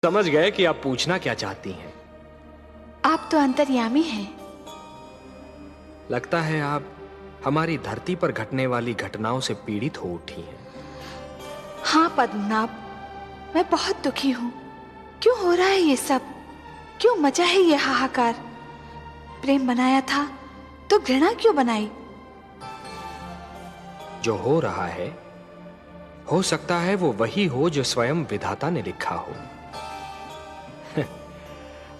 समझ गए कि आप पूछना क्या चाहती हैं। आप तो अंतर्यामी हैं। लगता है आप हमारी धरती पर घटने वाली घटनाओं से पीड़ित हो उठी हैं। हाँ पद्मनाभ, मैं बहुत दुखी हूँ। क्यों हो रहा है ये सब? क्यों मचा है ये हाहाकार? प्रेम बनाया था तो घृणा क्यों बनाई? जो हो रहा है, हो सकता है वो वही हो जो स्वयं विधाता ने लिखा हो।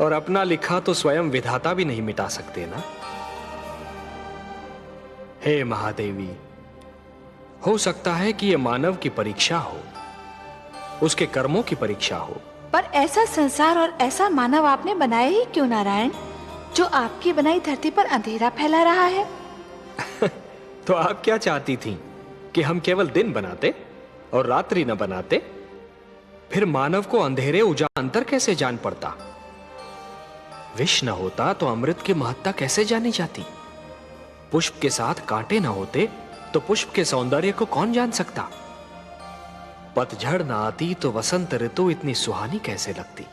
और अपना लिखा तो स्वयं विधाता भी नहीं मिटा सकते ना। हे महादेवी, हो सकता है कि यह मानव की परीक्षा हो, उसके कर्मों की परीक्षा हो। पर ऐसा संसार और ऐसा मानव आपने बनाया ही क्यों नारायण, जो आपकी बनाई धरती पर अंधेरा फैला रहा है? तो आप क्या चाहती थीं कि हम केवल दिन बनाते और रात्रि न बनाते? फिर मानव को अंधेरे उजाला अंतर कैसे जान पड़ता? विष न होता तो अमृत की महत्ता कैसे जानी जाती? पुष्प के साथ कांटे न होते तो पुष्प के सौंदर्य को कौन जान सकता? पतझड़ न आती तो वसंत ऋतु इतनी सुहानी कैसे लगती?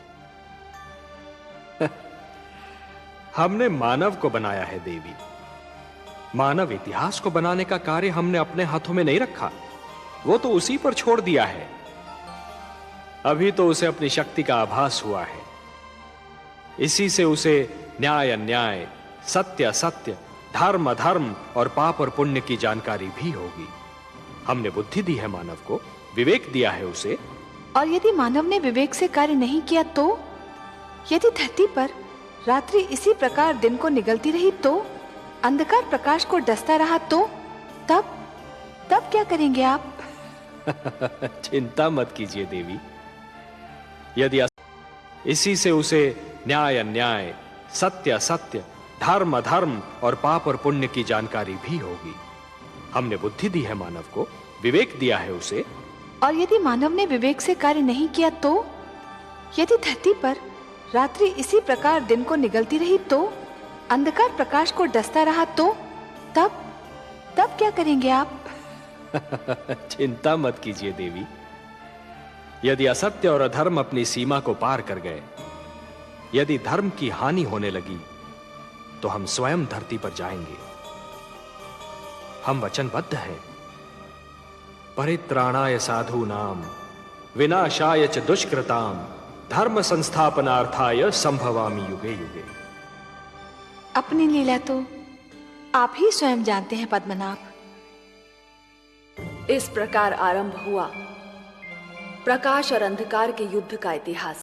हमने मानव को बनाया है देवी। मानव इतिहास को बनाने का कार्य हमने अपने हाथों में नहीं रखा, वो तो उसी पर छोड़ दिया है। अभी तो उसे अपनी शक्ति का आभास हुआ है। इसी से उसे न्याय अन्याय, सत्य असत्य, धर्म अधर्म और पाप और पुण्य की जानकारी भी होगी। हमने बुद्धि दी है मानव को, विवेक दिया है उसे। और यदि मानव ने विवेक से कार्य नहीं किया तो? यदि धरती पर रात्रि इसी प्रकार दिन को निगलती रही तो? अंधकार प्रकाश को डसता रहा तो? तब क्या करेंगे आप? चिंता मत कीजिए देवी। यदि इसी से उसे न्याय अन्याय, सत्य असत्य, धर्म अधर्म और पाप और पुण्य की जानकारी भी होगी। हमने बुद्धि दी है मानव को, विवेक दिया है उसे। और यदि मानव ने विवेक से कार्य नहीं किया तो? यदि धरती पर रात्रि इसी प्रकार दिन को निगलती रही तो? अंधकार प्रकाश को डसता रहा तो? तब क्या करेंगे आप? चिंता मत कीजिए देवी। यदि असत्य और अधर्म अपनी सीमा को पार कर गए, यदि धर्म की हानि होने लगी, तो हम स्वयं धरती पर जाएंगे। हम वचनबद्ध हैं। परित्राणाय साधूनाम विनाशाय च दुष्कृताम धर्म संस्थापनार्थाय संभवामि युगे युगे। अपनी लीला तो आप ही स्वयं जानते हैं पद्मनाभ। इस प्रकार आरंभ हुआ प्रकाश और अंधकार के युद्ध का इतिहास।